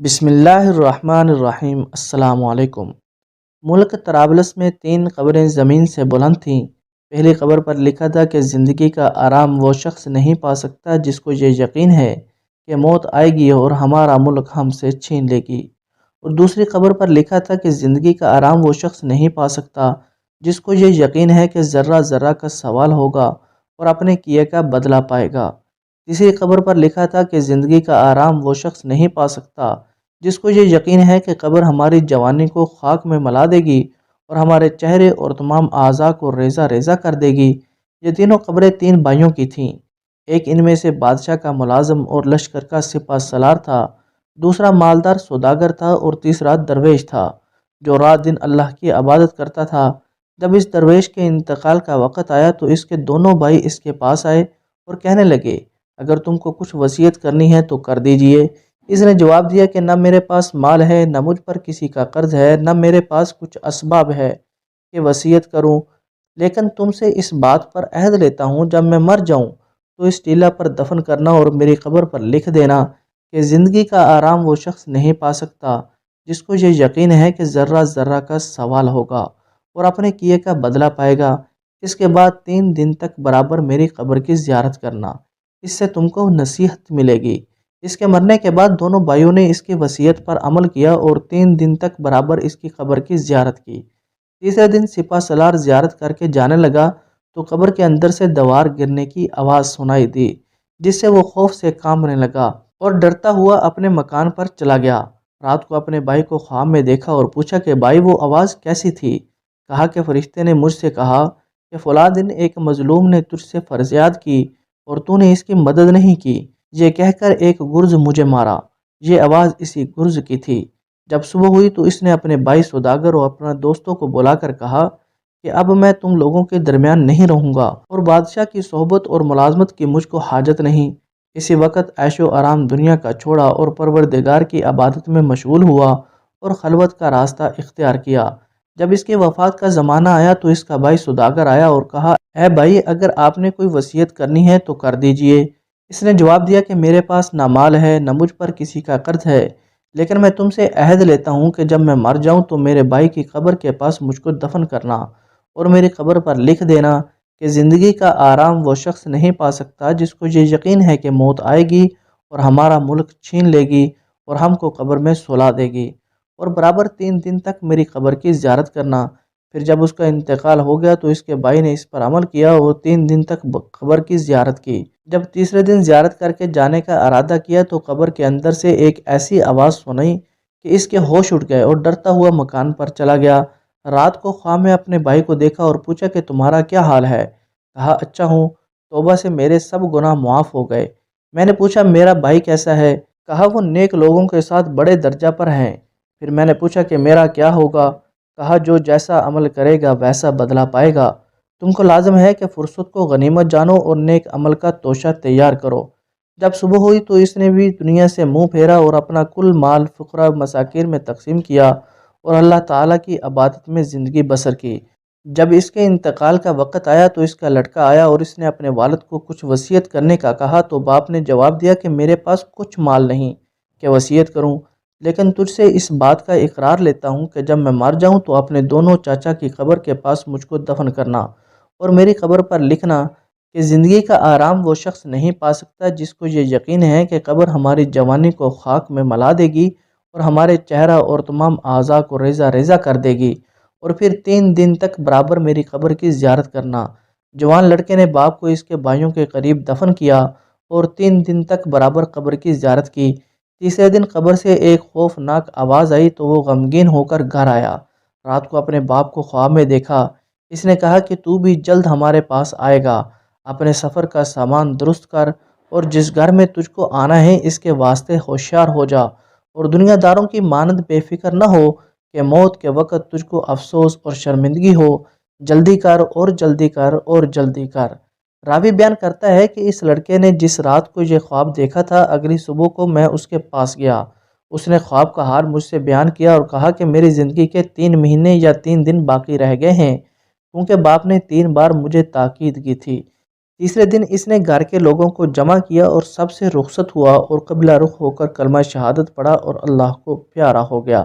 بسم اللہ الرحمن الرحیم۔ السلام علیکم۔ ملک طرابلس میں 3 قبریں زمین سے بلند تھیں۔ پہلی قبر پر لکھا تھا کہ زندگی کا آرام وہ شخص نہیں پا سکتا جس کو یہ یقین ہے کہ موت آئے گی اور ہمارا ملک ہم سے چھین لے گی، اور دوسری قبر پر لکھا تھا کہ زندگی کا آرام وہ شخص نہیں پا سکتا جس کو یہ یقین ہے کہ ذرہ ذرہ کا سوال ہوگا اور اپنے کیے کا بدلہ پائے گا۔ تیسری قبر پر لکھا تھا کہ زندگی کا آرام وہ شخص نہیں پا سکتا جس کو یہ یقین ہے کہ قبر ہماری جوانی کو خاک میں ملا دے گی اور ہمارے چہرے اور تمام اعضاء کو ریزہ ریزہ کر دے گی۔ یہ تینوں قبریں 3 بھائیوں کی تھیں۔ ایک ان میں سے بادشاہ کا ملازم اور لشکر کا سپہ سالار تھا، دوسرا مالدار سوداگر تھا اور تیسرا درویش تھا جو رات دن اللہ کی عبادت کرتا تھا۔ جب اس درویش کے انتقال کا وقت آیا تو اس کے دونوں بھائی اس کے پاس آئے اور کہنے لگے، اگر تم کو کچھ وصیت کرنی ہے تو کر دیجئے۔ اس نے جواب دیا کہ نہ میرے پاس مال ہے، نہ مجھ پر کسی کا قرض ہے، نہ میرے پاس کچھ اسباب ہے کہ وصیت کروں، لیکن تم سے اس بات پر عہد لیتا ہوں جب میں مر جاؤں تو اس ٹیلہ پر دفن کرنا اور میری قبر پر لکھ دینا کہ زندگی کا آرام وہ شخص نہیں پا سکتا جس کو یہ یقین ہے کہ ذرہ ذرہ کا سوال ہوگا اور اپنے کیے کا بدلہ پائے گا۔ اس کے بعد 3 دن تک برابر میری قبر کی زیارت کرنا، اس سے تم کو نصیحت ملے گی۔ اس کے مرنے کے بعد دونوں بھائیوں نے اس کی وصیت پر عمل کیا اور 3 دن تک برابر اس کی قبر کی زیارت کی۔ تیسرے دن سپہ سالار زیارت کر کے جانے لگا تو قبر کے اندر سے دیوار گرنے کی آواز سنائی دی، جس سے وہ خوف سے کانپنے لگا اور ڈرتا ہوا اپنے مکان پر چلا گیا۔ رات کو اپنے بھائی کو خواب میں دیکھا اور پوچھا کہ بھائی وہ آواز کیسی تھی؟ کہا کہ فرشتے نے مجھ سے کہا کہ فلاں دن ایک مظلوم نے تجھ سے فریاد کی اور تو نے اس کی مدد نہیں کی، یہ کہہ کر ایک گرز مجھے مارا۔ یہ آواز اسی گرز کی تھی۔ جب صبح ہوئی تو اس نے اپنے بھائی سوداگر اور اپنے دوستوں کو بلا کر کہا کہ اب میں تم لوگوں کے درمیان نہیں رہوں گا اور بادشاہ کی صحبت اور ملازمت کی مجھ کو حاجت نہیں۔ اسی وقت عیش و آرام دنیا کا چھوڑا اور پروردگار کی عبادت میں مشغول ہوا اور خلوت کا راستہ اختیار کیا۔ جب اس کی وفات کا زمانہ آیا تو اس کا بھائی سوداگر آیا اور کہا، اے بھائی، اگر آپ نے کوئی وصیت کرنی ہے تو کر دیجئے۔ اس نے جواب دیا کہ میرے پاس نہ مال ہے، نہ مجھ پر کسی کا قرض ہے، لیکن میں تم سے عہد لیتا ہوں کہ جب میں مر جاؤں تو میرے بھائی کی قبر کے پاس مجھ کو دفن کرنا اور میری قبر پر لکھ دینا کہ زندگی کا آرام وہ شخص نہیں پا سکتا جس کو یہ یقین ہے کہ موت آئے گی اور ہمارا ملک چھین لے گی اور ہم کو قبر میں سلا دے گی، اور برابر 3 دن تک میری قبر کی زیارت کرنا۔ پھر جب اس کا انتقال ہو گیا تو اس کے بھائی نے اس پر عمل کیا اور 3 دن تک قبر کی زیارت کی۔ جب تیسرے دن زیارت کر کے جانے کا ارادہ کیا تو قبر کے اندر سے ایک ایسی آواز سنائی کہ اس کے ہوش اٹھ گئے اور ڈرتا ہوا مکان پر چلا گیا۔ رات کو خواب میں اپنے بھائی کو دیکھا اور پوچھا کہ تمہارا کیا حال ہے؟ کہا، اچھا ہوں، توبہ سے میرے سب گناہ معاف ہو گئے۔ میں نے پوچھا، میرا بھائی کیسا ہے؟ کہا، وہ نیک لوگوں کے ساتھ بڑے درجہ پر ہیں۔ پھر میں نے پوچھا کہ میرا کیا ہوگا؟ کہا، جو جیسا عمل کرے گا ویسا بدلہ پائے گا۔ تم کو لازم ہے کہ فرصت کو غنیمت جانو اور نیک عمل کا توشہ تیار کرو۔ جب صبح ہوئی تو اس نے بھی دنیا سے منہ پھیرا اور اپنا کل مال فقراء مساکین میں تقسیم کیا اور اللہ تعالیٰ کی عبادت میں زندگی بسر کی۔ جب اس کے انتقال کا وقت آیا تو اس کا لڑکا آیا اور اس نے اپنے والد کو کچھ وصیت کرنے کا کہا تو باپ نے جواب دیا کہ میرے پاس کچھ مال نہیں کہ وصیت کروں، لیکن تجھ سے اس بات کا اقرار لیتا ہوں کہ جب میں مر جاؤں تو اپنے دونوں چاچا کی قبر کے پاس مجھ کو دفن کرنا اور میری قبر پر لکھنا کہ زندگی کا آرام وہ شخص نہیں پا سکتا جس کو یہ یقین ہے کہ قبر ہماری جوانی کو خاک میں ملا دے گی اور ہمارے چہرہ اور تمام اعضاء کو ریزہ ریزہ کر دے گی، اور پھر 3 دن تک برابر میری قبر کی زیارت کرنا۔ جوان لڑکے نے باپ کو اس کے بھائیوں کے قریب دفن کیا اور 3 دن تک برابر قبر کی زیارت کی۔ تیسرے دن قبر سے ایک خوفناک آواز آئی تو وہ غمگین ہو کر گھر آیا۔ رات کو اپنے باپ کو خواب میں دیکھا۔ اس نے کہا کہ تو بھی جلد ہمارے پاس آئے گا، اپنے سفر کا سامان درست کر اور جس گھر میں تجھ کو آنا ہے اس کے واسطے ہوشیار ہو جا اور دنیا داروں کی مانند بے فکر نہ ہو کہ موت کے وقت تجھ کو افسوس اور شرمندگی ہو۔ جلدی کر اور جلدی کر اور جلدی کر۔ راوی بیان کرتا ہے کہ اس لڑکے نے جس رات کو یہ خواب دیکھا تھا، اگلی صبح کو میں اس کے پاس گیا۔ اس نے خواب کا حال مجھ سے بیان کیا اور کہا کہ میری زندگی کے 3 مہینے یا 3 دن باقی رہ گئے ہیں، کیونکہ باپ نے 3 بار مجھے تاکید کی تھی۔ تیسرے دن اس نے گھر کے لوگوں کو جمع کیا اور سب سے رخصت ہوا اور قبلہ رخ ہو کر کلمہ شہادت پڑھا اور اللہ کو پیارا ہو گیا۔